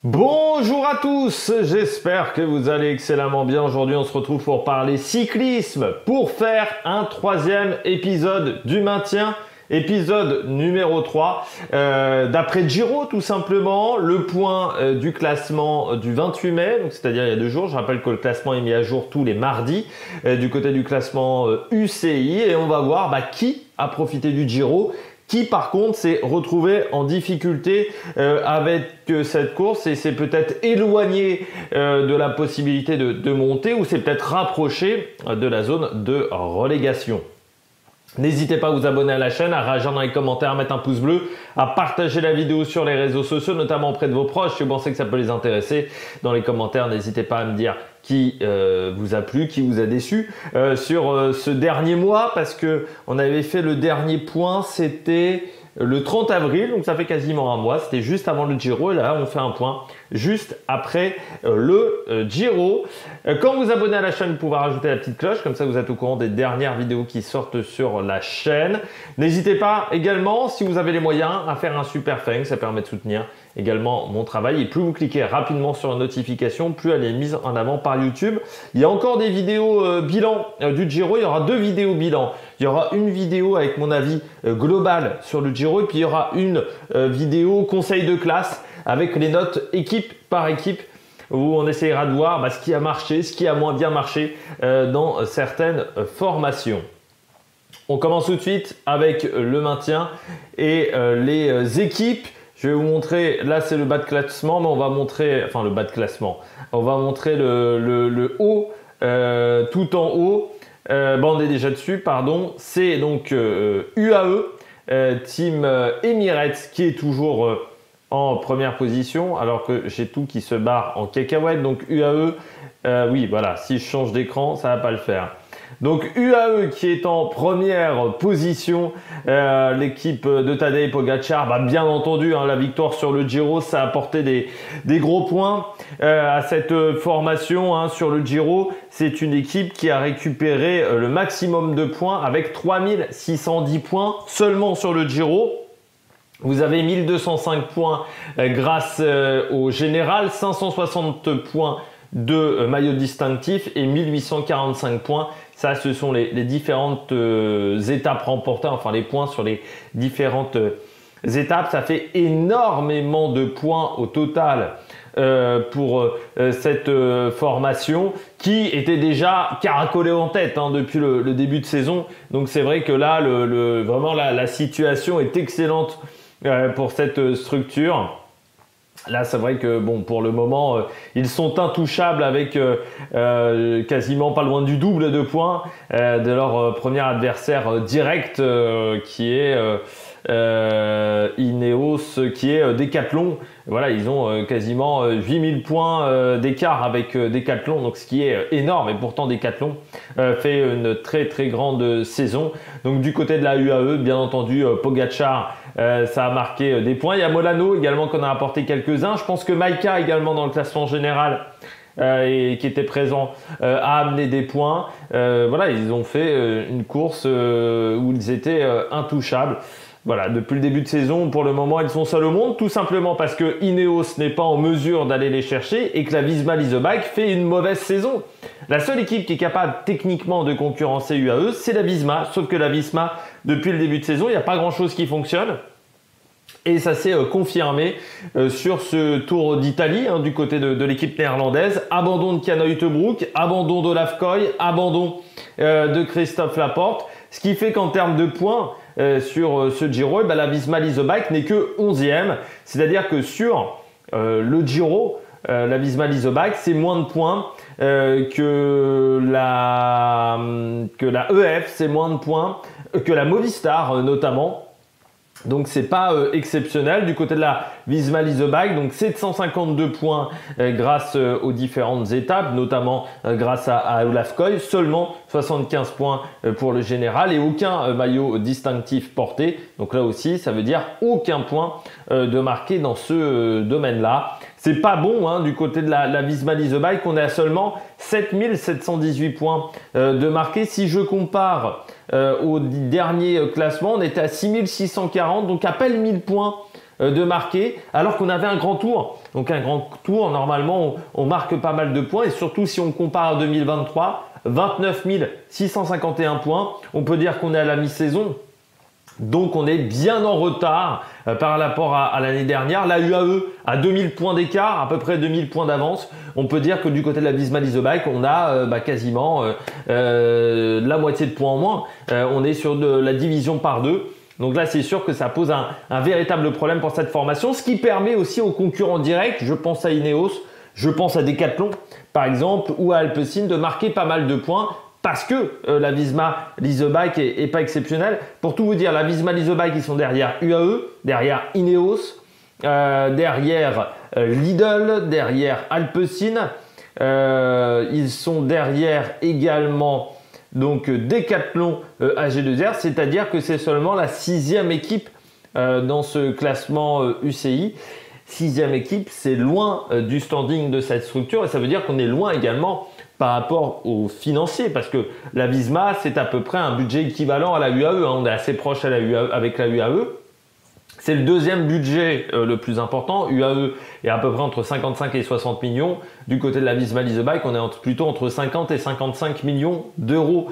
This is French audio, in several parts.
Bonjour à tous, j'espère que vous allez excellemment bien. Aujourd'hui on se retrouve pour parler cyclisme, pour faire un troisième épisode du maintien, épisode numéro 3, d'après Giro tout simplement, le point du classement du 28 mai, donc c'est-à-dire il y a 2 jours. Je rappelle que le classement est mis à jour tous les mardis du côté du classement UCI et on va voir qui a profité du Giro, qui par contre s'est retrouvé en difficulté avec cette course et s'est peut-être éloigné de la possibilité de monter ou s'est peut-être rapproché de la zone de relégation. N'hésitez pas à vous abonner à la chaîne, à réagir dans les commentaires, à mettre un pouce bleu, à partager la vidéo sur les réseaux sociaux, notamment auprès de vos proches si vous pensez que ça peut les intéresser. Dans les commentaires, n'hésitez pas à me dire qui vous a plu, qui vous a déçu sur ce dernier mois, parce que on avait fait le dernier point, c'était le 30 avril, donc ça fait quasiment un mois, c'était juste avant le Giro, et là on fait un point juste après le Giro. Quand vous abonnez à la chaîne, vous pouvez rajouter la petite cloche, comme ça vous êtes au courant des dernières vidéos qui sortent sur la chaîne. N'hésitez pas également, si vous avez les moyens, à faire un super thanks, ça permet de soutenir également mon travail, et plus vous cliquez rapidement sur la notification, plus elle est mise en avant par YouTube. Il y a encore des vidéos bilan du Giro, il y aura 2 vidéos bilan. Il y aura une vidéo avec mon avis global sur le Giro, et puis il y aura une vidéo conseil de classe avec les notes équipe par équipe, où on essayera de voir ce qui a marché, ce qui a moins bien marché dans certaines formations. On commence tout de suite avec le maintien et les équipes. Je vais vous montrer, là c'est le bas de classement, mais on va montrer, enfin le bas de classement, on va montrer le haut, tout en haut, on est déjà dessus, pardon, c'est donc UAE, Team Emirates qui est toujours en première position, alors que j'ai tout qui se barre en cacahuète, donc UAE, oui voilà, si je change d'écran, ça va pas le faire. Donc UAE qui est en première position, l'équipe de Tadej Pogacar, bien entendu la victoire sur le Giro, ça a apporté des gros points à cette formation sur le Giro. C'est une équipe qui a récupéré le maximum de points avec 3610 points seulement sur le Giro. Vous avez 1205 points grâce au général, 560 points de maillot distinctif et 1845 points. Ça, ce sont les différentes étapes remportées, enfin les points sur les différentes étapes. Ça fait énormément de points au total pour cette formation qui était déjà caracolée en tête depuis le début de saison. Donc c'est vrai que là, vraiment la situation est excellente pour cette structure. Là, c'est vrai que pour le moment, ils sont intouchables avec quasiment pas loin du double de points de leur premier adversaire direct qui est Ineos, qui est Decathlon. Voilà, ils ont quasiment 8000 points d'écart avec Decathlon, donc ce qui est énorme. Et pourtant, Decathlon fait une très très grande saison. Donc du côté de la UAE, bien entendu, Pogacar, ça a marqué des points. Il y a Molano également qu'on a apporté quelques-uns. Je pense que Maïka également dans le classement général et qui était présent a amené des points. Voilà, ils ont fait une course où ils étaient intouchables. Voilà, depuis le début de saison, pour le moment, ils sont seuls au monde, tout simplement parce que Ineos n'est pas en mesure d'aller les chercher et que la Visma-Leasebike fait une mauvaise saison. La seule équipe qui est capable techniquement de concurrencer UAE, c'est la Visma, sauf que la Visma, depuis le début de saison, il n'y a pas grand-chose qui fonctionne. Et ça s'est confirmé sur ce Tour d'Italie du côté de l'équipe néerlandaise. Abandon de Kayne Uyttebroeck, abandon d'Olaf Koy, abandon de Christophe Laporte. Ce qui fait qu'en termes de points sur ce Giro, la Visma-Leasebike n'est que 11e. C'est-à-dire que sur le Giro, la Visma-Leasebike, c'est moins de points que la EF, c'est moins de points que la Movistar notamment. Donc c'est pas exceptionnel du côté de la Visma-Leasebike, donc 752 points grâce aux différentes étapes, notamment grâce à Olaf Koy, seulement 75 points pour le général et aucun maillot distinctif porté. Donc là aussi, ça veut dire aucun point de marqué dans ce domaine-là. C'est pas bon du côté de la Visma-Leasebike, on est à seulement 7718 points de marqué. Si je compare au dernier classement, on était à 6640, donc à peine 1000 points de marqué, alors qu'on avait un grand tour Donc un grand tour, normalement, on marque pas mal de points. Et surtout, si on compare à 2023, 29 651 points. On peut dire qu'on est à la mi-saison. Donc on est bien en retard par rapport à l'année dernière. La UAE à 2000 points d'écart, à peu près 2000 points d'avance. On peut dire que du côté de la Visma Leasebike, on a quasiment la moitié de points en moins. On est sur la division par deux. Donc là, c'est sûr que ça pose un véritable problème pour cette formation. Ce qui permet aussi aux concurrents directs, je pense à Ineos, je pense à Decathlon par exemple, ou à Alpecin de marquer pas mal de points. Parce que la Visma Leasebike est pas exceptionnelle. Pour tout vous dire, la Visma Leasebike, ils sont derrière UAE, derrière Ineos, derrière Lidl, derrière Alpecin. Ils sont derrière également donc Decathlon AG2R, c'est-à-dire que c'est seulement la 6e équipe dans ce classement UCI. 6e équipe, c'est loin du standing de cette structure et ça veut dire qu'on est loin également par rapport aux financiers, parce que la Visma, c'est à peu près un budget équivalent à la UAE. On est assez proche avec la UAE. C'est le deuxième budget le plus important. UAE est à peu près entre 55 et 60 millions. Du côté de la Visma Leasebike, on est plutôt entre 50 et 55 millions d'euros.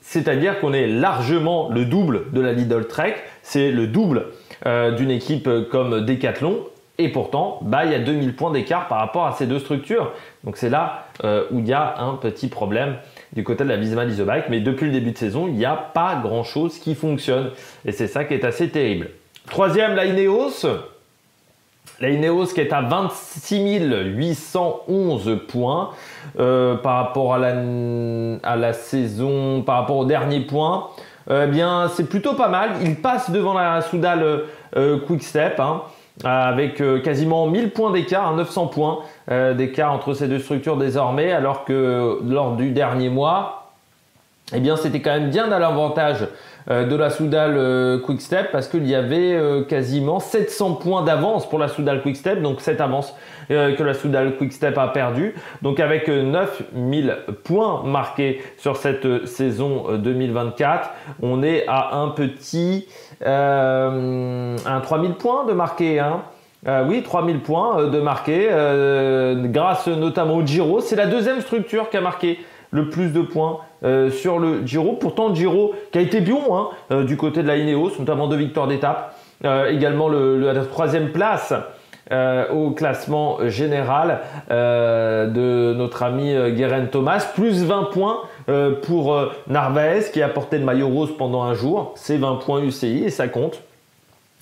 C'est-à-dire qu'on est largement le double de la Lidl Trek. C'est le double d'une équipe comme Decathlon. Et pourtant, il y a 2000 points d'écart par rapport à ces deux structures. Donc c'est là où il y a un petit problème du côté de la Visma Leasebike. Mais depuis le début de saison, il n'y a pas grand-chose qui fonctionne. Et c'est ça qui est assez terrible. Troisième, la Ineos. La Ineos qui est à 26 811 points par rapport à la saison, par rapport au dernier point. Bien, c'est plutôt pas mal. Il passe devant la Soudal Quick-Step. Avec quasiment 1000 points d'écart, 900 points d'écart entre ces deux structures désormais, alors que lors du dernier mois, eh bien, c'était quand même bien à l'avantage de la Soudal Quick-Step parce qu'il y avait quasiment 700 points d'avance pour la Soudal Quick-Step, donc cette avance que la Soudal Quick-Step a perdu. Donc avec 9000 points marqués sur cette saison 2024, on est à un petit 3000 points de marqué. Oui, 3000 points de marqué grâce notamment au Giro. C'est la deuxième structure qui a marqué le plus de points sur le Giro. Pourtant, le Giro qui a été bon du côté de la Ineos, notamment 2 victoires d'étape. Également la troisième place au classement général de notre ami Geraint Thomas. Plus 20 points pour Narvaez qui a porté le maillot rose pendant un jour. C'est 20 points UCI et ça compte.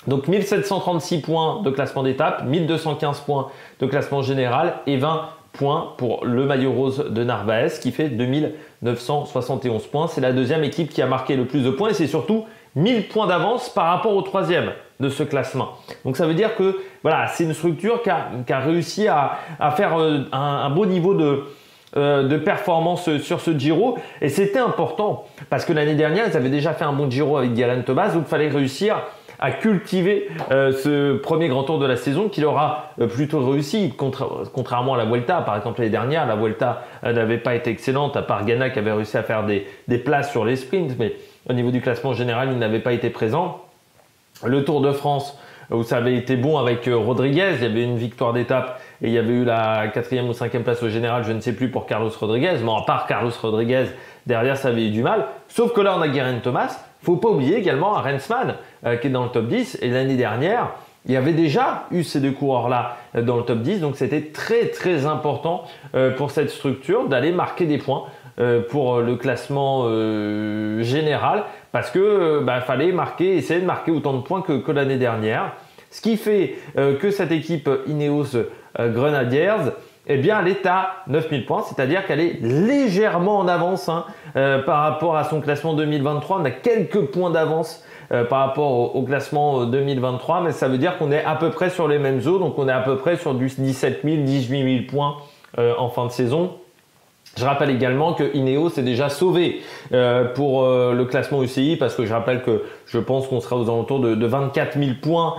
Donc 1736 points de classement d'étape, 1215 points de classement général et 20 points pour le maillot rose de Narvaez qui fait 2971 points. C'est la deuxième équipe qui a marqué le plus de points et c'est surtout 1000 points d'avance par rapport au troisième de ce classement. Donc ça veut dire que voilà, c'est une structure qui a réussi à faire un beau niveau de performance sur ce Giro et c'était important parce que l'année dernière ils avaient déjà fait un bon Giro avec Geraint Thomas, donc il fallait réussir à cultiver ce premier grand tour de la saison qu'il aura plutôt réussi, contrairement à la Vuelta. Par exemple, l'année dernière, la Vuelta n'avait pas été excellente, à part Ghana qui avait réussi à faire des places sur les sprints, mais au niveau du classement général, il n'avait pas été présent. Le Tour de France, où ça avait été bon avec Rodriguez, il y avait une victoire d'étape et il y avait eu la 4e ou 5e place au général, je ne sais plus, pour Carlos Rodriguez. Mais à part Carlos Rodriguez, derrière, ça avait eu du mal. Sauf que là, on a Geraint Thomas. Faut pas oublier également Arensman qui est dans le top 10 et l'année dernière il y avait déjà eu ces deux coureurs-là dans le top 10 donc c'était très très important pour cette structure d'aller marquer des points pour le classement général parce que fallait essayer de marquer autant de points que l'année dernière, ce qui fait que cette équipe Ineos Grenadiers eh bien, elle est à 9000 points, c'est-à-dire qu'elle est légèrement en avance par rapport à son classement 2023. On a quelques points d'avance par rapport au classement 2023, mais ça veut dire qu'on est à peu près sur les mêmes eaux. Donc, on est à peu près sur du 17 000, 18 000 points en fin de saison. Je rappelle également que Ineos est déjà sauvé pour le classement UCI parce que je rappelle que je pense qu'on sera aux alentours de 24 000 points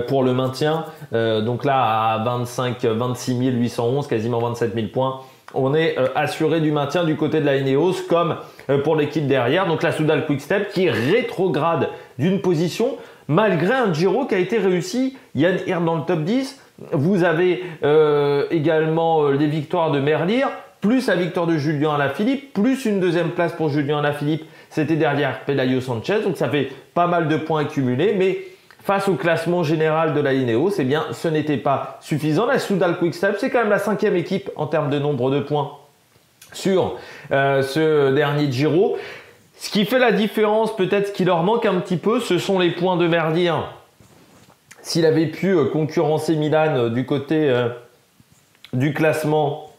pour le maintien. Donc là, à 26 811, quasiment 27 000 points, on est assuré du maintien du côté de la Ineos comme pour l'équipe derrière. Donc la Soudal Quick-Step qui rétrograde d'une position malgré un Giro qui a été réussi. Yann Hirt dans le top 10, Vous avez également les victoires de Merlier, plus la victoire de Julien Alaphilippe, plus une deuxième place pour Julien Alaphilippe. C'était derrière Pelayo Sanchez, donc ça fait pas mal de points accumulés, mais face au classement général de la Ineos, eh bien, ce n'était pas suffisant. La Soudal Quick-Step, c'est quand même la 5e équipe en termes de nombre de points sur ce dernier Giro. Ce qui fait la différence, peut-être ce qui leur manque un petit peu, ce sont les points de Merlier. S'il avait pu concurrencer Milan du côté du classement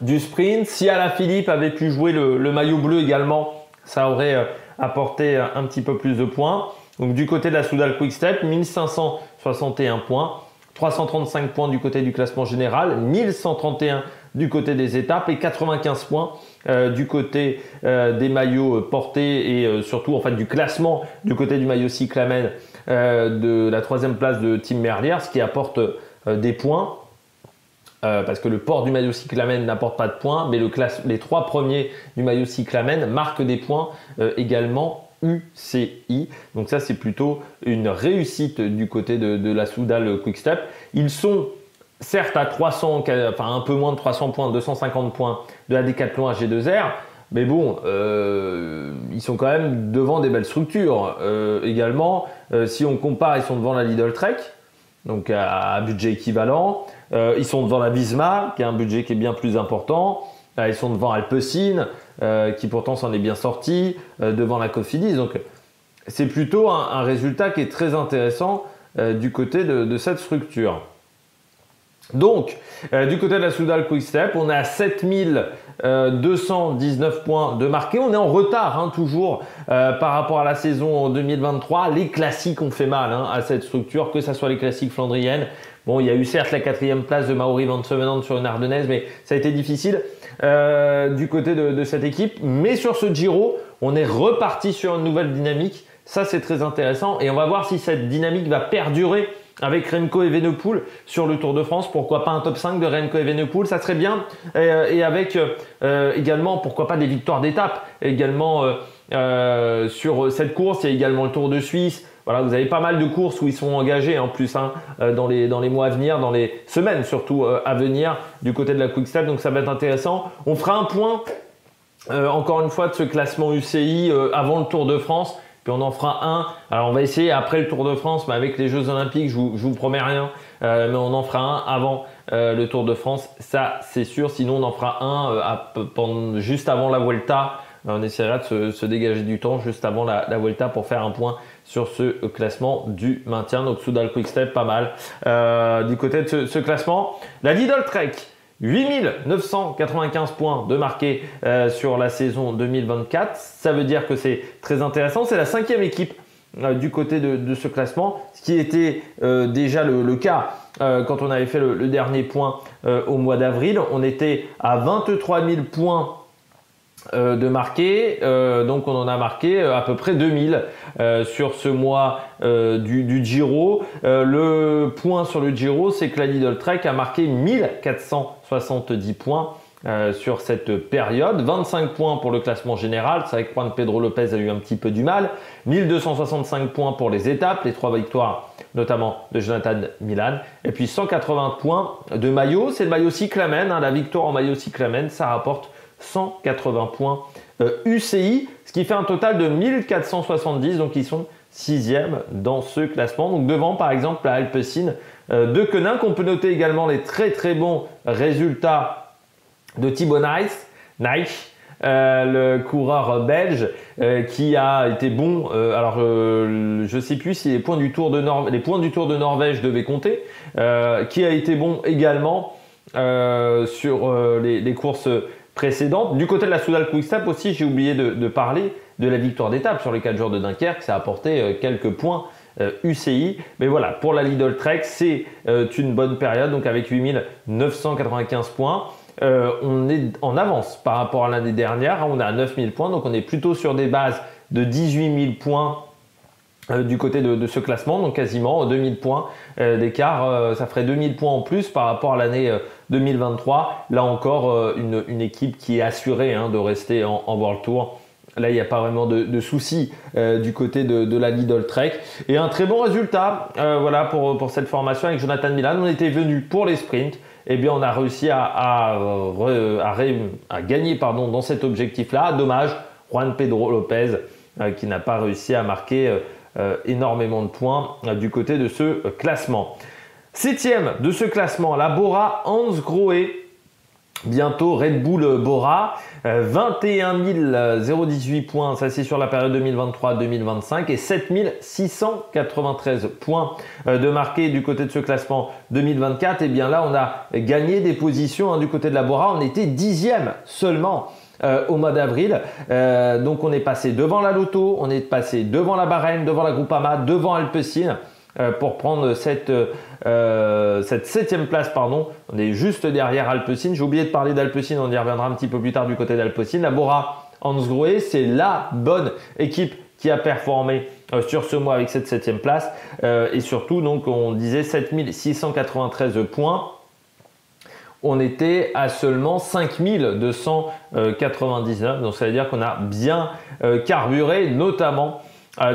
du sprint, si Alaphilippe avait pu jouer le maillot bleu également, ça aurait apporté un petit peu plus de points. Donc du côté de la Soudal Quick-Step, 1561 points, 335 points du côté du classement général, 1131 du côté des étapes et 95 points du côté des maillots portés et surtout en fait du classement du côté du maillot cyclamen de la 3e place de Tim Merlier, ce qui apporte des points. Parce que le port du maillot cyclamen n'apporte pas de points, mais les 3 premiers du maillot cyclamen marquent des points également UCI. Donc ça, c'est plutôt une réussite du côté de la Soudal Quick-Step. Ils sont certes à 300, enfin un peu moins de 300 points, 250 points de la Decathlon AG2R, mais bon, ils sont quand même devant des belles structures. Également, si on compare, ils sont devant la Lidl Trek, donc à budget équivalent. Ils sont devant la Visma, qui a un budget qui est bien plus important. Ils sont devant Alpecin, qui pourtant s'en est bien sorti, devant la Cofidis. Donc c'est plutôt un résultat qui est très intéressant du côté de cette structure. Donc, du côté de la Soudal Quick-Step, on est à 7219 points de marqués. On est en retard toujours par rapport à la saison 2023. Les classiques ont fait mal à cette structure, que ce soit les classiques flandriennes. Bon, il y a eu certes la 4e place de Mauri Van Sevenant sur une ardennaise, mais ça a été difficile du côté de cette équipe. Mais sur ce Giro, on est reparti sur une nouvelle dynamique. Ça, c'est très intéressant. Et on va voir si cette dynamique va perdurer avec Remco Evenepoel sur le Tour de France. Pourquoi pas un top 5 de Remco Evenepoel, ça serait bien. Et avec également, pourquoi pas des victoires d'étape. Également sur cette course, il y a également le Tour de Suisse. Voilà, vous avez pas mal de courses où ils sont engagés en plus dans les mois à venir, dans les semaines surtout à venir du côté de la Quick-Step. Donc ça va être intéressant. On fera un point encore une fois de ce classement UCI avant le Tour de France. Puis on en fera un. Alors on va essayer après le Tour de France, mais avec les Jeux Olympiques, je vous promets rien. Mais on en fera un avant le Tour de France, ça c'est sûr. Sinon on en fera un juste avant la Vuelta. On essaiera de se dégager du temps juste avant la Vuelta pour faire un point sur ce classement du maintien. Donc Soudal Quick-Step, pas mal. Du côté de ce classement, la Lidl Trek, 8995 points de marqués sur la saison 2024. Ça veut dire que c'est très intéressant. C'est la 5e équipe du côté de ce classement, ce qui était déjà le cas quand on avait fait le dernier point au mois d'avril. On était à 23 000 points de marqués, donc on en a marqué à peu près 2000 sur ce mois du Giro. Le point sur le Giro, c'est que la Lidl Trek a marqué 1470 points sur cette période, 25 points pour le classement général. C'est vrai que Juan Pedro Lopez a eu un petit peu du mal, 1265 points pour les étapes, les 3 victoires notamment de Jonathan Milan, et puis 180 points de maillot. C'est le maillot cyclamen, la victoire en maillot cyclamen, ça rapporte 180 points UCI, ce qui fait un total de 1470, donc ils sont 6e dans ce classement. Donc devant par exemple la Alpecin de Koenig. On peut noter également les très très bons résultats de Thibaut Nys, le coureur belge qui a été bon. Alors je ne sais plus si les points du Tour de Norvège devaient compter, qui a été bon également sur les courses précédentes. Du côté de la Soudal Quick-Step aussi, j'ai oublié de parler de la victoire d'étape sur les 4 jours de Dunkerque. Ça a apporté quelques points UCI. Mais voilà, pour la Lidl Trek, c'est une bonne période. Donc avec 8995 points, on est en avance par rapport à l'année dernière. On est à 9000 points. Donc on est plutôt sur des bases de 18 000 points du côté de ce classement, donc quasiment 2000 points d'écart. Ça ferait 2000 points en plus par rapport à l'année 2023. Là encore, une équipe qui est assurée de rester en World Tour Là, il n'y a pas vraiment de soucis du côté de la Lidl Trek. Et un très bon résultat voilà, pour cette formation avec Jonathan Milan. On était venu pour les sprints. Eh bien, on a réussi à gagner dans cet objectif-là. Dommage, Juan Pedro Lopez qui n'a pas réussi à marquer énormément de points du côté de ce classement. 7e de ce classement, la Bora Hans Grohe. Bientôt Red Bull Bora, 21 018 points, ça c'est sur la période 2023-2025 et 7 693 points de marqués du côté de ce classement 2024. Et bien là, on a gagné des positions du côté de la Bora, on était 10e seulement. Au mois d'avril, donc on est passé devant la Lotto, on est passé devant la Bahreïn, devant la Groupama, devant Alpecin pour prendre cette 7e place. Pardon. On est juste derrière Alpecin. J'ai oublié de parler d'Alpecin, on y reviendra un petit peu plus tard du côté d'Alpecin. La Bora Hans Grohe, c'est la bonne équipe qui a performé sur ce mois avec cette 7e place et surtout donc on disait 7 693 points. On était à seulement 5299, donc ça veut dire qu'on a bien carburé, notamment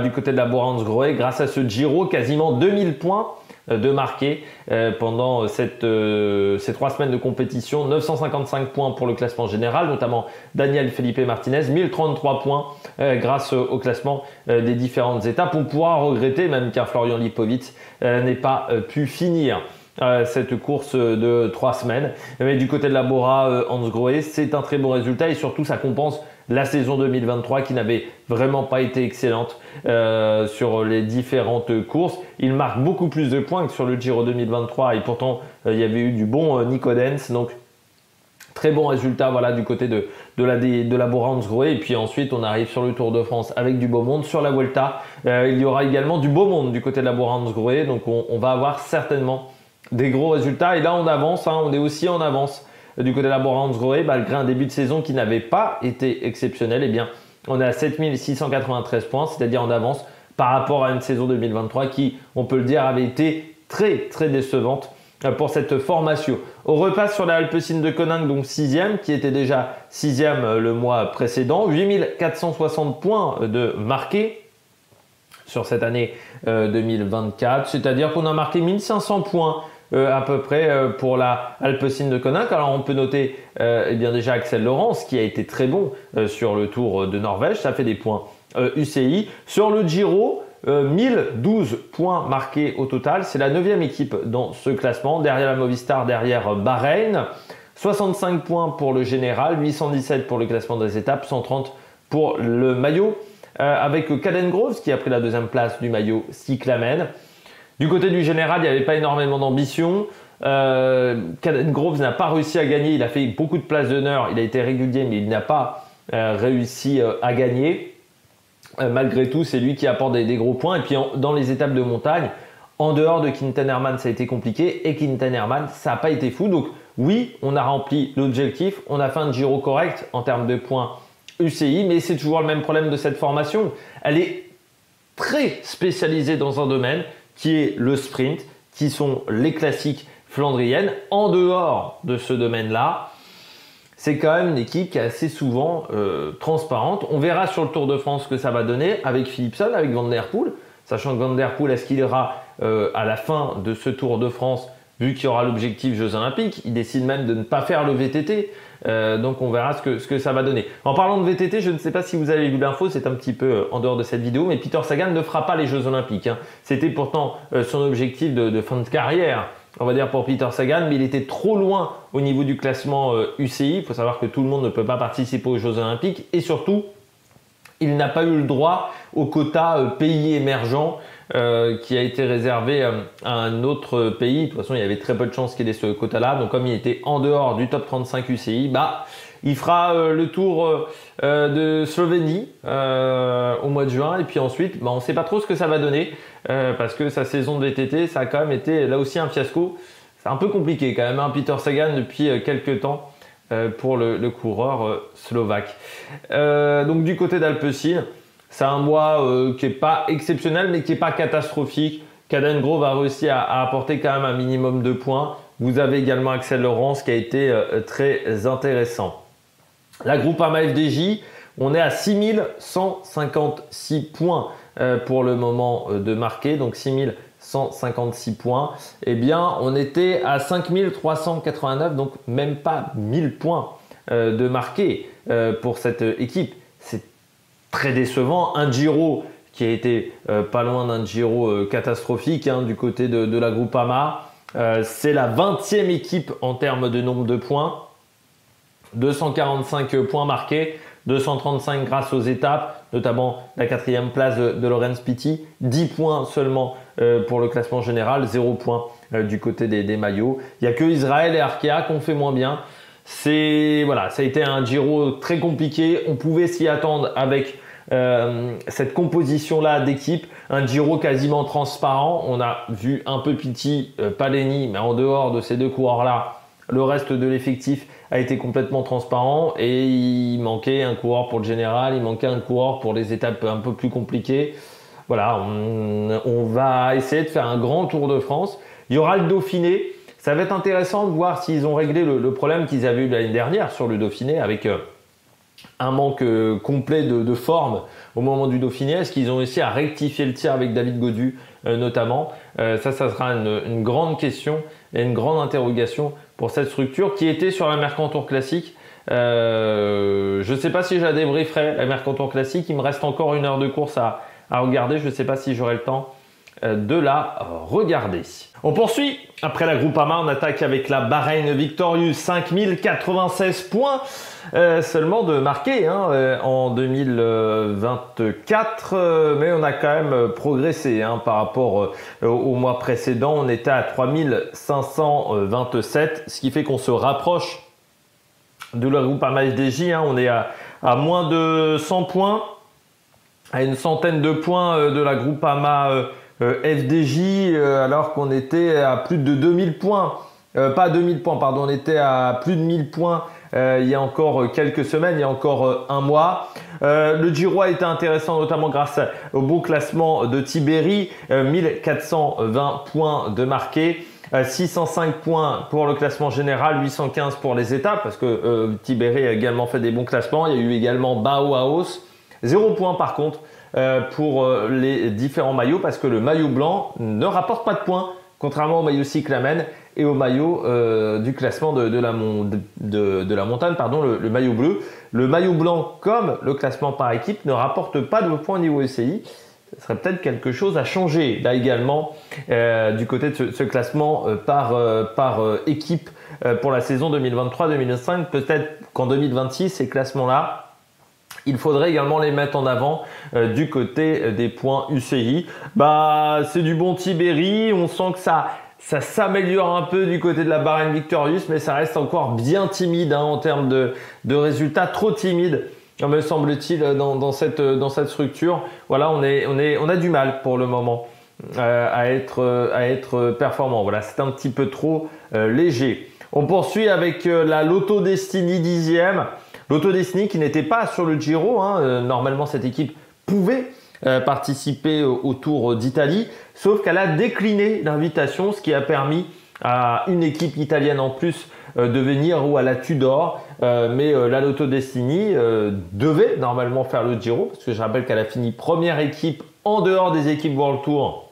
du côté de la Bora Hans Grohe, grâce à ce Giro, quasiment 2000 points de marqués pendant ces 3 semaines de compétition, 955 points pour le classement général, notamment Daniel Felipe Martinez, 1033 points grâce au classement des différentes étapes. On pourra regretter même qu'un Florian Lipovic n'ait pas pu finir cette course de 3 semaines. Mais du côté de la Bora Hans Grohe, c'est un très bon résultat et surtout ça compense la saison 2023 qui n'avait vraiment pas été excellente sur les différentes courses. Il marque beaucoup plus de points que sur le Giro 2023 et pourtant il y avait eu du bon Nico Denz. Donc très bon résultat voilà, du côté de la Bora Hans Grohe. Et puis ensuite on arrive sur le Tour de France avec du beau monde. Sur la Vuelta, il y aura également du beau monde du côté de la Bora Hans Grohe. Donc on va avoir certainement des gros résultats et là on avance, on est aussi en avance du côté de la Bora Hans Grohe malgré un début de saison qui n'avait pas été exceptionnel. Eh bien on est à 7693 points, c'est-à-dire en avance par rapport à une saison 2023 qui, on peut le dire, avait été très très décevante pour cette formation. On repasse sur la Alpecin de Koninck, donc 6e, qui était déjà 6e le mois précédent, 8460 points de marqués sur cette année 2024, c'est-à-dire qu'on a marqué 1500 points à peu près pour la Alpecin de Koninck. Alors on peut noter eh bien déjà Axel Laurence qui a été très bon sur le Tour de Norvège, ça fait des points UCI. Sur le Giro, 1012 points marqués au total, c'est la 9e équipe dans ce classement, derrière la Movistar, derrière Bahreïn. 65 points pour le général, 817 pour le classement des étapes, 130 pour le maillot, avec Caden Groves qui a pris la 2e place du maillot cyclamen. Du côté du général, il n'y avait pas énormément d'ambition. Caden Groves n'a pas réussi à gagner, il a fait beaucoup de places d'honneur, il a été régulier mais il n'a pas réussi à gagner. Malgré tout, c'est lui qui apporte des gros points. Et puis dans les étapes de montagne, en dehors de Quinten Herman, ça a été compliqué. Et Quinten Herman, ça n'a pas été fou. Donc oui, on a rempli l'objectif. On a fait un Giro correct en termes de points UCI. Mais c'est toujours le même problème de cette formation. Elle est très spécialisée dans un domaine qui est le sprint, qui sont les classiques flandriennes. En dehors de ce domaine-là, c'est quand même une équipe qui est assez souvent transparente. On verra sur le Tour de France ce que ça va donner avec Philipsen, avec Van Der Poel. Sachant que Van Der Poel, est-ce qu'il ira à la fin de ce Tour de France, vu qu'il y aura l'objectif Jeux Olympiques? Il décide même de ne pas faire le VTT. Donc on verra ce que ça va donner. En parlant de VTT, je ne sais pas si vous avez vu l'info, c'est un petit peu en dehors de cette vidéo, mais Peter Sagan ne fera pas les Jeux Olympiques. C'était pourtant son objectif de fin de carrière, on va dire pour Peter Sagan, mais il était trop loin au niveau du classement UCI. Il faut savoir que tout le monde ne peut pas participer aux Jeux Olympiques et surtout, il n'a pas eu le droit au quota pays émergent qui a été réservé à un autre pays. De toute façon, il y avait très peu de chances qu'il ait ce quota-là. Donc, comme il était en dehors du top 35 UCI, il fera le tour de Slovénie au mois de juin. Et puis ensuite, on ne sait pas trop ce que ça va donner parce que sa saison de VTT, ça a quand même été là aussi un fiasco. C'est un peu compliqué quand même, Peter Sagan depuis quelques temps pour le coureur slovaque. Donc, du côté d'Alpecin, c'est un mois qui n'est pas exceptionnel, mais qui n'est pas catastrophique. Caden Groves a réussi à apporter quand même un minimum de points. Vous avez également Axel Laurence qui a été très intéressant. La Groupama FDJ, On est à 6156 points pour le moment de marqué, donc 6156 points. Eh bien, on était à 5389, donc même pas 1000 points de marqué pour cette équipe. C'est très décevant. Un Giro qui a été pas loin d'un Giro catastrophique du côté de la Groupama. C'est la 20e équipe en termes de nombre de points. 245 points marqués, 235 grâce aux étapes, notamment la 4e place de Laurens Pitty, 10 points seulement pour le classement général, 0 points du côté des maillots. Il n'y a que Israël et Arkea qui ont fait moins bien. Voilà, ça a été un Giro très compliqué. On pouvait s'y attendre avec cette composition-là d'équipe. Un Giro quasiment transparent. On a vu un peu Pitty, Paleni, mais en dehors de ces deux coureurs-là, le reste de l'effectif a été complètement transparent et il manquait un coureur pour le général, il manquait un coureur pour les étapes un peu plus compliquées. Voilà, on va essayer de faire un grand Tour de France. Il y aura le Dauphiné. Ça va être intéressant de voir s'ils ont réglé le problème qu'ils avaient eu l'année dernière sur le Dauphiné avec un manque complet de forme au moment du Dauphiné. Est-ce qu'ils ont réussi à rectifier le tir avec David Gaudu notamment ça sera une grande question et une grande interrogation pour cette structure qui était sur la Mercantour Classique. Je ne sais pas si je la débrieferai, la Mercantour Classique. Il me reste encore 1 heure de course à regarder. Je ne sais pas si j'aurai le temps de la regarder. On poursuit. Après la Groupama, on attaque avec la Bahreïn Victorious. 5096 points seulement de marqué en 2024. Mais on a quand même progressé par rapport au mois précédent. On était à 3527, ce qui fait qu'on se rapproche de la Groupama FDJ. On est à moins de 100 points, à une centaine de points de la Groupama FDJ, alors qu'on était à plus de 2000 points. Pas 2000 points, pardon, on était à plus de 1000 points il y a encore quelques semaines, il y a encore un mois. Le Giro a été intéressant, notamment grâce au bon classement de Tiberi, 1420 points de marqué. 605 points pour le classement général, 815 pour les étapes, parce que Tiberi a également fait des bons classements. Il y a eu également Bauhaus. 0 points par contre pour les différents maillots, parce que le maillot blanc ne rapporte pas de points, contrairement au maillot cyclamen et au maillot du classement de la montagne, pardon, le maillot bleu. Le maillot blanc, comme le classement par équipe, ne rapporte pas de points au niveau UCI. Ce serait peut-être quelque chose à changer là également du côté de ce classement par équipe pour la saison 2023-2025. Peut-être qu'en 2026, ces classements-là, il faudrait également les mettre en avant du côté des points UCI. C'est du bon Tiberi. On sent que ça s'améliore un peu du côté de la Bahreïn Victorious, mais ça reste encore bien timide en termes de résultats. Trop timide, me semble-t-il, dans cette structure. Voilà, on a du mal pour le moment à être performant. Voilà, c'est un petit peu trop léger. On poursuit avec la Lotto Destiny 10e. Lotto Destiny qui n'était pas sur le Giro. Normalement, cette équipe pouvait participer au Tour d'Italie, sauf qu'elle a décliné l'invitation, ce qui a permis à une équipe italienne en plus de venir, ou à la Tudor. Mais la Lotto Destiny devait normalement faire le Giro, parce que je rappelle qu'elle a fini première équipe en dehors des équipes World Tour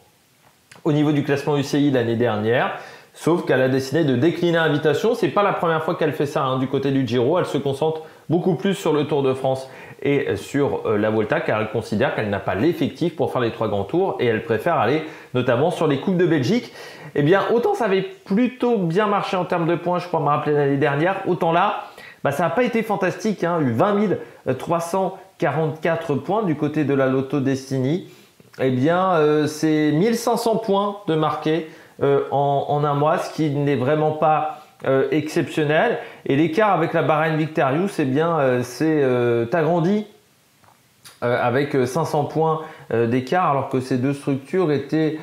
au niveau du classement UCI l'année dernière. Sauf qu'elle a décidé de décliner l'invitation. C'est pas la première fois qu'elle fait ça du côté du Giro. Elle se concentre beaucoup plus sur le Tour de France et sur la Volta, car elle considère qu'elle n'a pas l'effectif pour faire les 3 grands tours et elle préfère aller notamment sur les Coupes de Belgique. Eh bien, autant ça avait plutôt bien marché en termes de points, je crois me rappeler l'année dernière, autant là, ça n'a pas été fantastique. Il y a eu 20 344 points du côté de la Lotto Destiny. Eh bien, c'est 1500 points de marqué en un mois, ce qui n'est vraiment pas exceptionnel. Et l'écart avec la Bahreïn Victorious, c'est agrandi avec 500 points d'écart, alors que ces deux structures étaient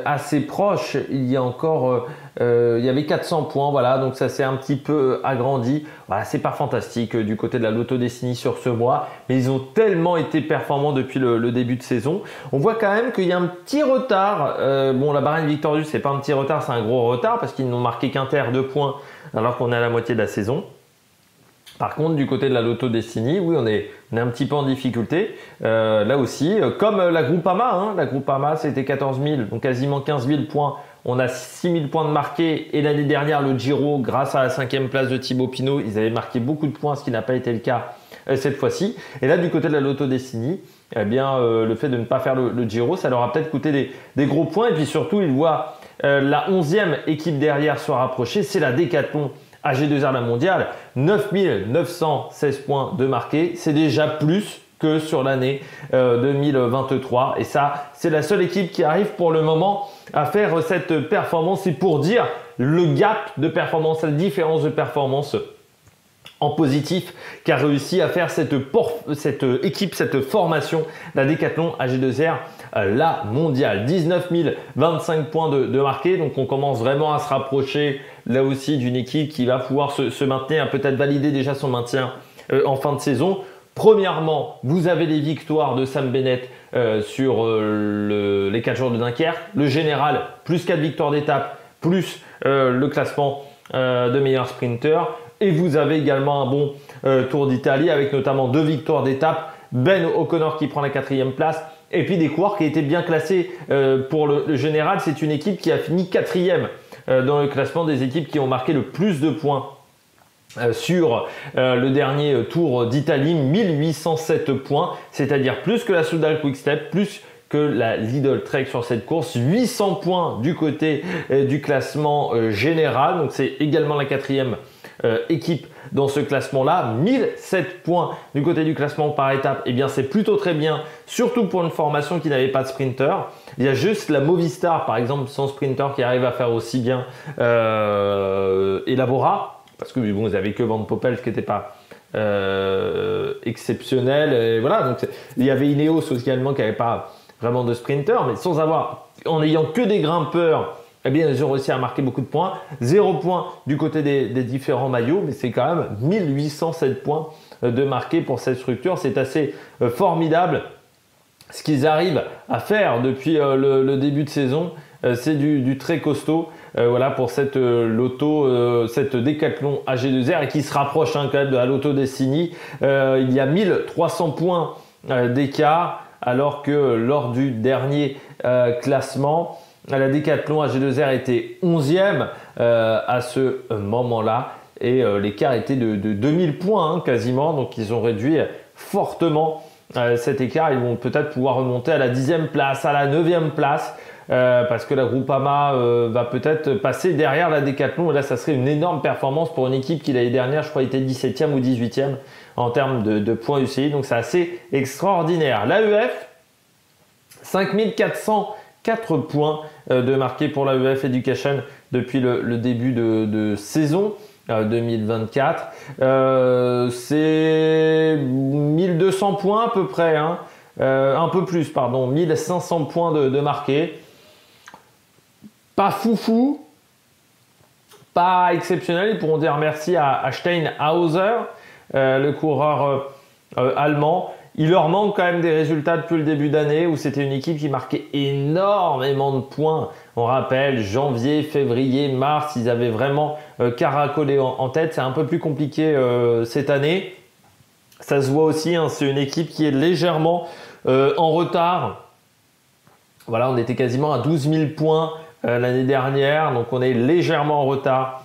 assez proches. Il y avait 400 points, voilà, donc ça s'est un petit peu agrandi. Voilà, c'est pas fantastique du côté de la Lotto Destiny sur ce mois, mais ils ont tellement été performants depuis le début de saison. On voit quand même qu'il y a un petit retard. La Bahreïn Victorious, c'est pas un petit retard, c'est un gros retard, parce qu'ils n'ont marqué qu'un tiers de points alors qu'on est à la moitié de la saison. Par contre, du côté de la Lotto Destiny, oui, on est un petit peu en difficulté. Là aussi, comme la Groupama, la Groupama c'était 14 000, donc quasiment 15 000 points. On a 6 000 points de marqués. Et l'année dernière, le Giro, grâce à la 5e place de Thibaut Pinot, ils avaient marqué beaucoup de points, ce qui n'a pas été le cas cette fois-ci. Et là, du côté de la Lotto Destiny, eh bien, le fait de ne pas faire le Giro, ça leur a peut-être coûté des gros points. Et puis surtout, ils voient la 11e équipe derrière se rapprocher, c'est la Decathlon AG2R la mondiale, 9 916 points de marqués, c'est déjà plus que sur l'année 2023. Et ça, c'est la seule équipe qui arrive pour le moment à faire cette performance. C'est pour dire le gap de performance, la différence de performance en positif qu'a réussi à faire cette équipe, cette formation, la Decathlon AG2R, la mondiale. 19 025 points de marqués, donc on commence vraiment à se rapprocher là aussi d'une équipe qui va pouvoir se maintenir, peut-être valider déjà son maintien en fin de saison. Premièrement, vous avez les victoires de Sam Bennett sur les 4 jours de Dunkerque, le général, plus 4 victoires d'étape, plus le classement de meilleur sprinter. Et vous avez également un bon Tour d'Italie avec notamment 2 victoires d'étape, Ben O'Connor qui prend la 4e place et puis des coureurs qui étaient bien classés pour le général. C'est une équipe qui a fini 4e dans le classement des équipes qui ont marqué le plus de points sur le dernier Tour d'Italie, 1807 points, c'est-à-dire plus que la Soudal Quick-Step, plus que la Lidl Trek sur cette course, 800 points du côté du classement général, donc c'est également la 4e équipe dans ce classement-là. 1007 points du côté du classement par étape, et bien c'est plutôt très bien, surtout pour une formation qui n'avait pas de sprinter. Il y a juste la Movistar, par exemple, sans sprinter, qui arrive à faire aussi bien Elabora, parce que bon, vous n'avez que Van Poppel qui n'était pas exceptionnel. Et voilà, donc il y avait Ineos aussi également qui n'avait pas vraiment de sprinter, mais en n'ayant que des grimpeurs, eh bien, ils ont réussi à marquer beaucoup de points. 0 points du côté des différents maillots, mais c'est quand même 1807 points de marqués pour cette structure. C'est assez formidable. Ce qu'ils arrivent à faire depuis le début de saison, c'est du très costaud. Voilà pour cette Lotto, cette Decathlon AG2R et qui se rapproche quand même de la Lotto Destiny. Il y a 1300 points d'écart, alors que lors du dernier classement, la Decathlon AG2R était 11e à ce moment-là et l'écart était de 2000 points quasiment, donc ils ont réduit fortement cet écart. Ils vont peut-être pouvoir remonter à la 10e place, à la 9e place parce que la Groupama va peut-être passer derrière la Decathlon et là ça serait une énorme performance pour une équipe qui l'année dernière je crois était 17e ou 18e en termes de points UCI, donc c'est assez extraordinaire. L'AEF, 5404 points de marqués pour l'AEF Education depuis le début de saison 2024. C'est 1200 points à peu près, un peu plus, pardon, 1500 points de marqués. Pas foufou, pas exceptionnel. Ils pourront dire merci à Steinhauser, le coureur allemand. Il leur manque quand même des résultats depuis le début d'année où c'était une équipe qui marquait énormément de points. On rappelle, janvier, février, mars, ils avaient vraiment caracolé en tête. C'est un peu plus compliqué cette année. Ça se voit aussi, c'est une équipe qui est légèrement en retard. Voilà, on était quasiment à 12 000 points l'année dernière. Donc on est légèrement en retard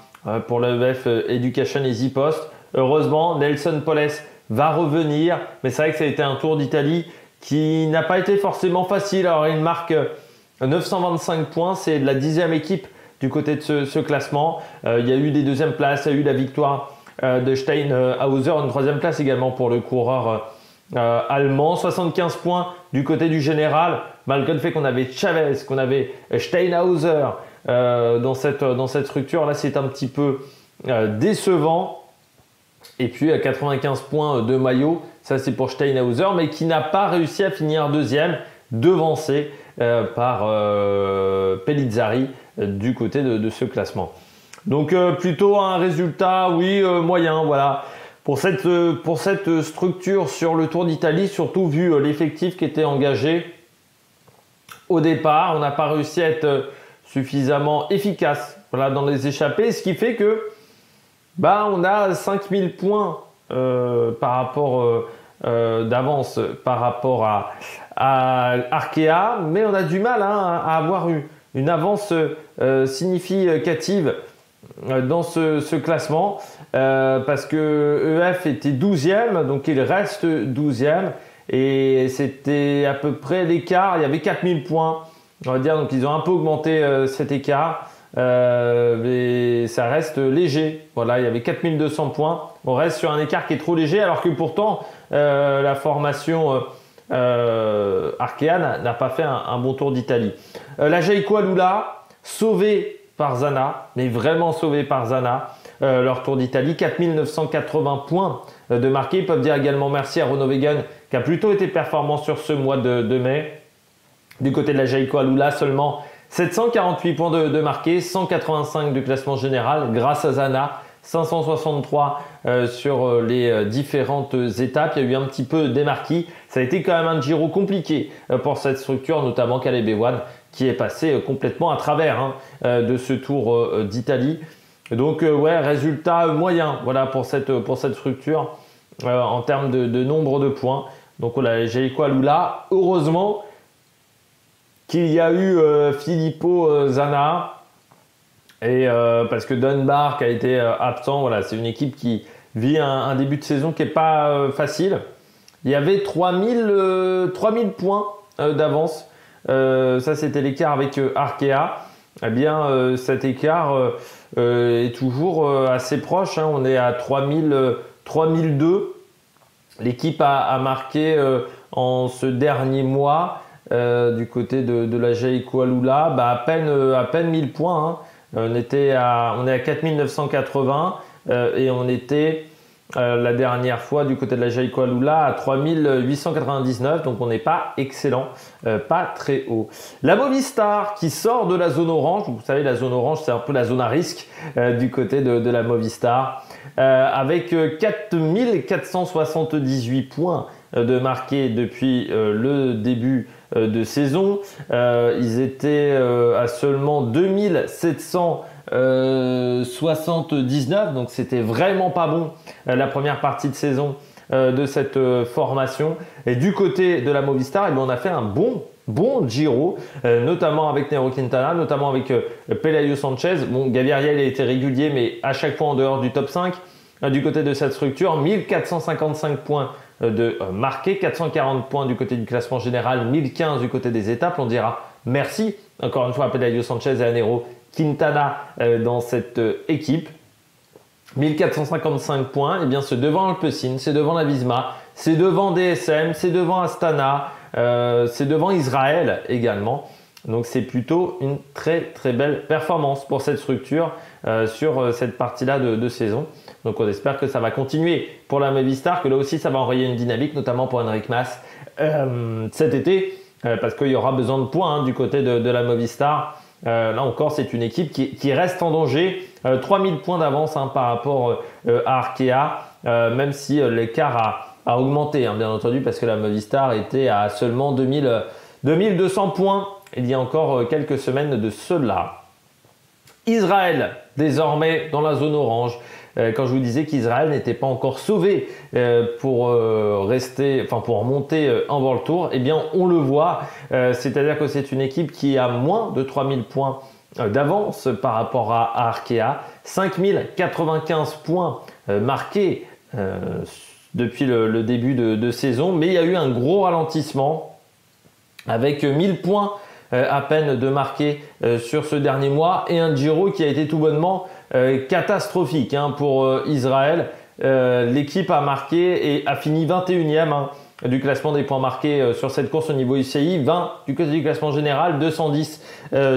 pour l'AEF Education et Z-Post. Heureusement, Nelson Poles va revenir, mais c'est vrai que ça a été un Tour d'Italie qui n'a pas été forcément facile. Alors il marque 925 points, c'est la 10e équipe du côté de ce classement. Il y a eu des 2e places, il y a eu la victoire de Steinhauser, une 3e place également pour le coureur allemand. 75 points du côté du général, malgré le fait qu'on avait Chavez, qu'on avait Steinhauser dans cette structure. Là c'est un petit peu décevant. Et puis à 95 points de maillot, ça c'est pour Steinhauser, mais qui n'a pas réussi à finir 2e, devancé par Pellizzari du côté de ce classement. Donc plutôt un résultat, oui, moyen, voilà. Pour cette structure sur le Tour d'Italie, surtout vu l'effectif qui était engagé au départ, on n'a pas réussi à être suffisamment efficace, voilà, dans les échappées, ce qui fait que on a 5000 points par rapport d'avance par rapport à Arkea, mais on a du mal à avoir une avance significative dans ce classement parce que EF était 12e, donc il reste 12e et c'était à peu près l'écart, il y avait 4000 points, on va dire, donc ils ont un peu augmenté cet écart. Mais ça reste léger. Voilà, il y avait 4200 points. On reste sur un écart qui est trop léger, alors que pourtant la formation Arkea n'a pas fait un bon tour d'Italie. La Jayco Alula, sauvée par Zana, mais vraiment sauvée par Zana. Leur tour d'Italie, 4980 points de marqués. Ils peuvent dire également merci à Renaud Vegan qui a plutôt été performant sur ce mois de mai. Du côté de la Jayco Alula, seulement 748 points de marqués, 185 du classement général grâce à Zana, 563 sur les différentes étapes. Il y a eu un petit peu des marquis. Ça a été quand même un Giro compliqué pour cette structure, notamment Caleb Ewan qui est passé complètement à travers de ce Tour d'Italie. Donc ouais, résultat moyen voilà, pour cette structure en termes de nombre de points. Donc la Jayco Alula, heureusement qu'il y a eu Filippo Zana et parce que Dunbar qui a été absent. Voilà, c'est une équipe qui vit un début de saison qui n'est pas facile. Il y avait 3000 points d'avance. Ça, c'était l'écart avec Arkea. Eh bien, cet écart est toujours assez proche. On est à 3002. L'équipe a marqué en ce dernier mois du côté de la Jayco Alula, à peine 1000 points. On est à 4980 et on était la dernière fois du côté de la Jayco Alula à 3899, donc on n'est pas excellent, pas très haut. La Movistar qui sort de la zone orange, vous savez la zone orange c'est un peu la zone à risque du côté de la Movistar, avec 4478 points de marqués depuis le début de saison. Ils étaient à seulement 2779, donc c'était vraiment pas bon la première partie de saison de cette formation. Et du côté de la Movistar, on a fait un bon Giro, notamment avec Nairo Quintana, notamment avec Pelayo Sanchez. Bon, Gaviria il a été régulier, mais à chaque fois en dehors du top 5. Du côté de cette structure, 1455 points de marqués, 440 points du côté du classement général, 1015 du côté des étapes. On dira merci encore une fois à Pelayo Sanchez et à Nairo Quintana dans cette équipe. 1455 points, et bien c'est devant Alpecin, c'est devant la Visma, c'est devant DSM, c'est devant Astana, c'est devant Israël également. Donc c'est plutôt une très belle performance pour cette structure sur cette partie-là de saison. Donc on espère que ça va continuer pour la Movistar, que là aussi ça va enrayer une dynamique, notamment pour Enric Mas cet été, parce qu'il y aura besoin de points du côté de la Movistar. Là encore, c'est une équipe qui reste en danger. 3000 points d'avance par rapport à Arkea, même si l'écart a augmenté, bien entendu, parce que la Movistar était à seulement 2200 points il y a encore quelques semaines de cela. Israël, désormais dans la zone orange. Quand je vous disais qu'Israël n'était pas encore sauvé pour monter en World Tour, eh bien on le voit. C'est-à-dire que c'est une équipe qui a moins de 3000 points d'avance par rapport à Arkea. 5095 points marqués depuis le début de saison, mais il y a eu un gros ralentissement avec 1000 points à peine de marqués sur ce dernier mois et un Giro qui a été tout bonnement catastrophique pour Israël. L'équipe a marqué et a fini 21e du classement des points marqués sur cette course au niveau UCI, 20 du côté du classement général, 210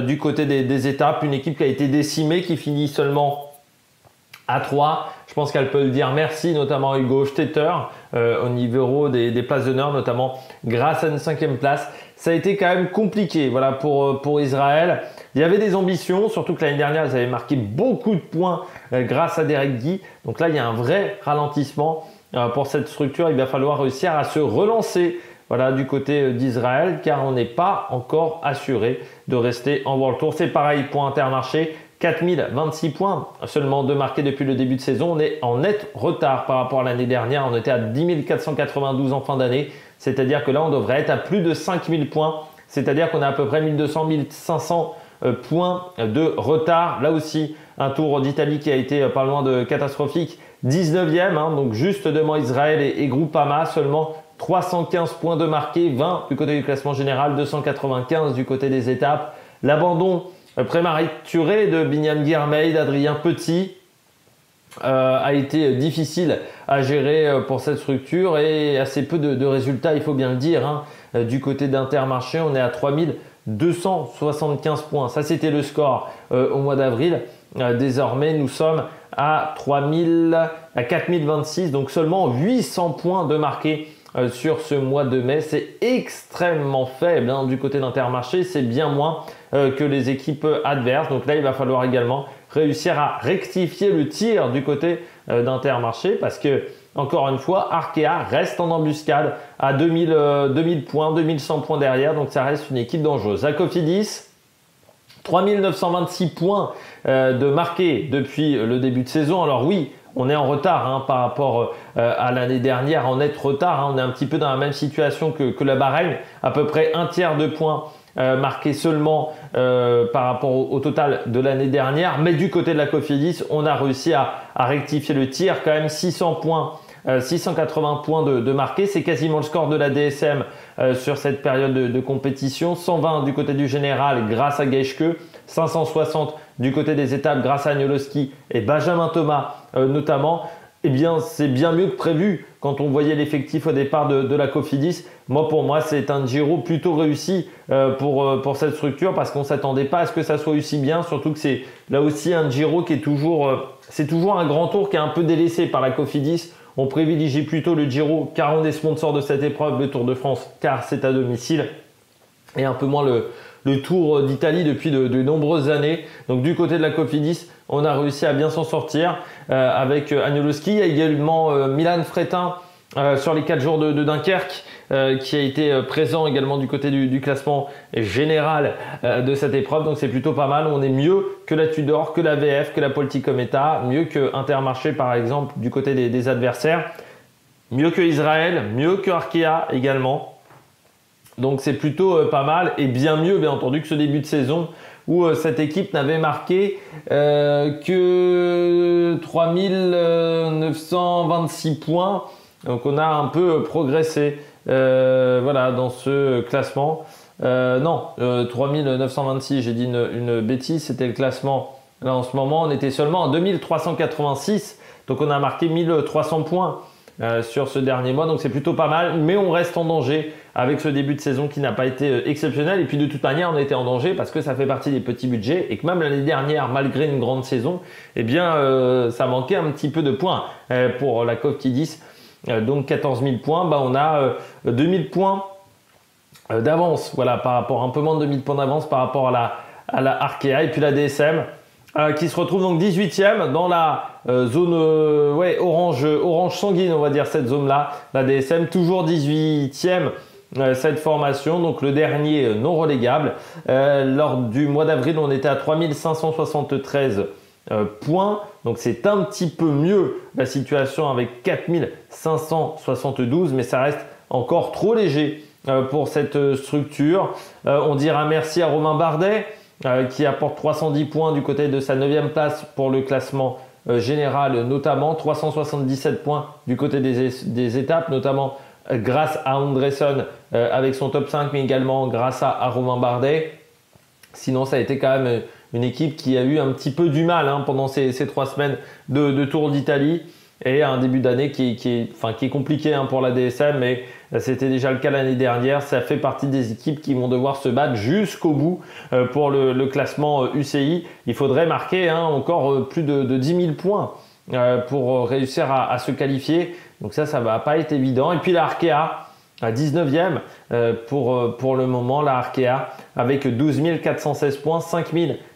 du côté des étapes. Une équipe qui a été décimée, qui finit seulement à 3. Je pense qu'elle peut le dire merci, notamment à Hugo Stetter au niveau des places d'honneur, notamment grâce à une 5e place. Ça a été quand même compliqué voilà, pour Israël. Il y avait des ambitions, surtout que l'année dernière, ils avaient marqué beaucoup de points grâce à Derek Guy. Donc là, il y a un vrai ralentissement pour cette structure. Il va falloir réussir à se relancer voilà, du côté d'Israël, car on n'est pas encore assuré de rester en World Tour. C'est pareil pour Intermarché. 4026 points seulement de marqués depuis le début de saison. On est en net retard par rapport à l'année dernière. On était à 10 492 en fin d'année. C'est-à-dire que là, on devrait être à plus de 5000 points. C'est-à-dire qu'on a à peu près 1200-1500 points de retard. Là aussi, un Tour d'Italie qui a été pas loin de catastrophique. 19e, donc juste devant Israël et Groupama. Seulement 315 points de marqués, 20 du côté du classement général, 295 du côté des étapes. L'abandon prématuré de Binyam Girmay, d'Adrien Petit a été difficile à gérer pour cette structure et assez peu de résultats, il faut bien le dire. Du côté d'Intermarché, on est à 3275 points. Ça, c'était le score au mois d'avril. Désormais, nous sommes à 4026, donc seulement 800 points de marqués sur ce mois de mai. C'est extrêmement faible du côté d'Intermarché, c'est bien moins que les équipes adverses. Donc là, il va falloir également réussir à rectifier le tir du côté d'Intermarché parce que, encore une fois, Arkea reste en embuscade à 2000 points, 2100 points derrière. Donc ça reste une équipe dangereuse. La Cofidis, 3926 points de marqués depuis le début de saison. Alors oui, on est en retard par rapport à l'année dernière, en net retard. On est un petit peu dans la même situation que la Bahreïn, à peu près un tiers de points marqués seulement par rapport au total de l'année dernière. Mais du côté de la Cofidis, on a réussi à rectifier le tir, quand même 600 points. 680 points de marqués, c'est quasiment le score de la DSM sur cette période de compétition. 120 du côté du général grâce à Geschke, 560 du côté des étapes grâce à Agnoloski et Benjamin Thomas notamment. Eh bien, c'est bien mieux que prévu quand on voyait l'effectif au départ de la Cofidis. Pour moi, c'est un Giro plutôt réussi pour cette structure parce qu'on ne s'attendait pas à ce que ça soit aussi bien. Surtout que c'est là aussi un Giro qui est c'est toujours un grand tour qui est un peu délaissé par la Cofidis. On privilégie plutôt le Giro car on est sponsor de cette épreuve, le Tour de France car c'est à domicile et un peu moins le Tour d'Italie depuis de nombreuses années. Donc du côté de la Cofidis, on a réussi à bien s'en sortir avec Agnoloski. Il y a également Milan Fretin sur les 4 jours de Dunkerque qui a été présent également du côté du classement général de cette épreuve. Donc c'est plutôt pas mal. On est mieux que la Tudor, que la VF, que la Polti-Cometa, mieux que Intermarché par exemple du côté des adversaires, mieux que Israël, mieux que Arkea également. Donc c'est plutôt pas mal et bien mieux bien entendu que ce début de saison où cette équipe n'avait marqué que 3926 points. Donc on a un peu progressé dans ce classement. 3926, j'ai dit une bêtise, c'était le classement. Là en ce moment, on était seulement à 2386. Donc on a marqué 1300 points sur ce dernier mois. Donc c'est plutôt pas mal, mais on reste en danger avec ce début de saison qui n'a pas été exceptionnel. Et puis de toute manière, on était en danger parce que ça fait partie des petits budgets et que même l'année dernière, malgré une grande saison, ça manquait un petit peu de points pour la Cofidis. Donc 14 000 points, on a 2000 points d'avance, par rapport, un peu moins de 2000 points d'avance par rapport à la Arkea et puis la DSM qui se retrouve donc 18e dans la zone orange sanguine, on va dire cette zone-là. La DSM toujours 18e cette formation, donc le dernier non relégable. Lors du mois d'avril, on était à 3573 points, donc c'est un petit peu mieux la situation avec 4572, mais ça reste encore trop léger pour cette structure. On dira merci à Romain Bardet qui apporte 310 points du côté de sa 9e place pour le classement général, notamment 377 points du côté des étapes, notamment grâce à Andresson avec son top 5, mais également grâce à Romain Bardet. Sinon, ça a été quand même une équipe qui a eu un petit peu du mal pendant ces 3 semaines de Tour d'Italie et un début d'année qui est compliqué pour la DSM, mais c'était déjà le cas l'année dernière. Ça fait partie des équipes qui vont devoir se battre jusqu'au bout pour le classement UCI. Il faudrait marquer encore plus de 10 000 points pour réussir à se qualifier. Donc ça va pas être évident. Et puis la Arkea à 19e pour le moment, la Arkea avec 12 416 points, 5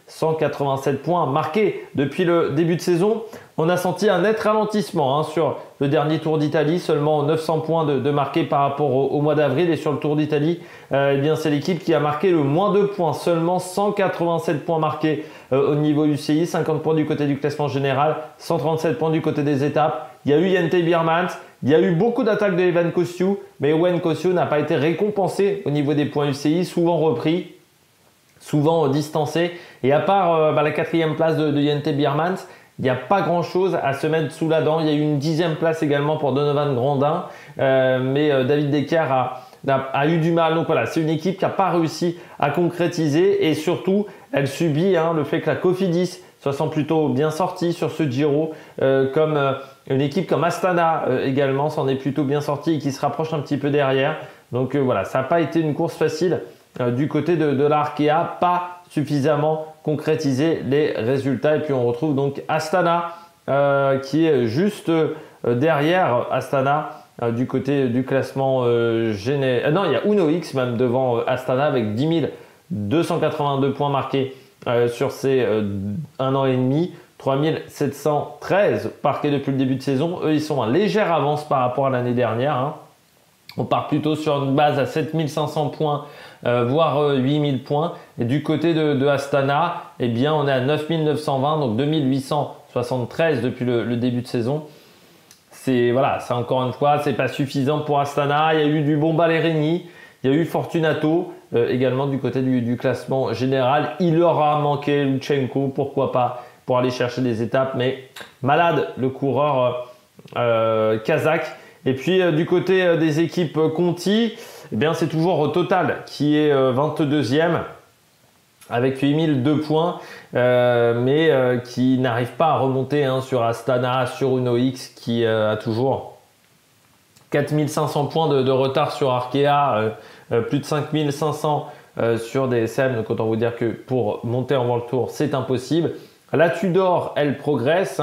187 points marqués depuis le début de saison. On a senti un net ralentissement sur le dernier Tour d'Italie, seulement 900 points de marqué par rapport au mois d'avril. Et sur le Tour d'Italie, eh bien c'est l'équipe qui a marqué le moins de points, seulement 187 points marqués au niveau UCI, 50 points du côté du classement général, 137 points du côté des étapes. Il y a eu Jente Biermans, il y a eu beaucoup d'attaques de Evan Kosciu, mais Evan Kosciu n'a pas été récompensé au niveau des points UCI, souvent repris, souvent distancé. Et à part la 4e place de Jente Biermans, il n'y a pas grand chose à se mettre sous la dent. Il y a eu une 10e place également pour Donovan Grandin, mais David Decker a eu du mal. Donc voilà, c'est une équipe qui n'a pas réussi à concrétiser et surtout, elle subit le fait que la Cofidis se sent plutôt bien sortie sur ce Giro, comme une équipe comme Astana également s'en est plutôt bien sortie et qui se rapproche un petit peu derrière. Donc voilà, ça n'a pas été une course facile du côté de l'Arkea, pas suffisamment concrétiser les résultats. Et puis on retrouve donc Astana qui est juste derrière Astana du côté du classement général. Non, il y a Uno X même devant Astana avec 10 282 points marqués sur ces 1 an et demi. 3713 marqués depuis le début de saison. Eux, ils sont en légère avance par rapport à l'année dernière. On part plutôt sur une base à 7500 points, voire 8000 points. Et du côté de Astana, eh bien, on est à 9920, donc 2873 depuis le début de saison. C'est encore une fois, c'est pas suffisant pour Astana. Il y a eu du bon Ballerini, il y a eu Fortunato également du côté du classement général. Il leur a manqué Lutsenko, pourquoi pas, pour aller chercher des étapes, mais malade le coureur kazakh. Et puis du côté des équipes Conti, eh bien c'est toujours Total qui est 22e avec 8002 points, mais qui n'arrive pas à remonter sur Astana, sur Uno X qui a toujours 4500 points de retard sur Arkea, plus de 5500 sur DSM. Donc autant vous dire que pour monter en World Tour, c'est impossible. La Tudor, elle progresse.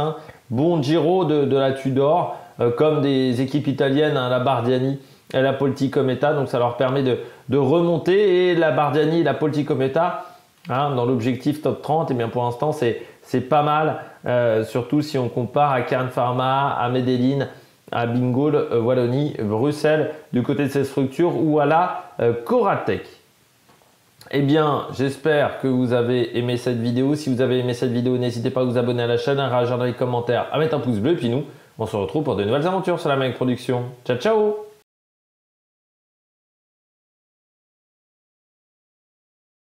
Bon Giro de la Tudor, comme des équipes italiennes, la Bardiani et la Polti-Cometa. Donc ça leur permet de remonter. Et la Bardiani et la Polti-Cometa, dans l'objectif top 30, et bien pour l'instant c'est pas mal. Surtout si on compare à Cairn Pharma, à Medellin, à Bingol, Wallonie, Bruxelles, du côté de ces structures, ou à la Coratec. Eh bien, j'espère que vous avez aimé cette vidéo. Si vous avez aimé cette vidéo, n'hésitez pas à vous abonner à la chaîne, à réagir dans les commentaires, à mettre un pouce bleu. Et puis nous, on se retrouve pour de nouvelles aventures sur la Mec Production. Ciao, ciao!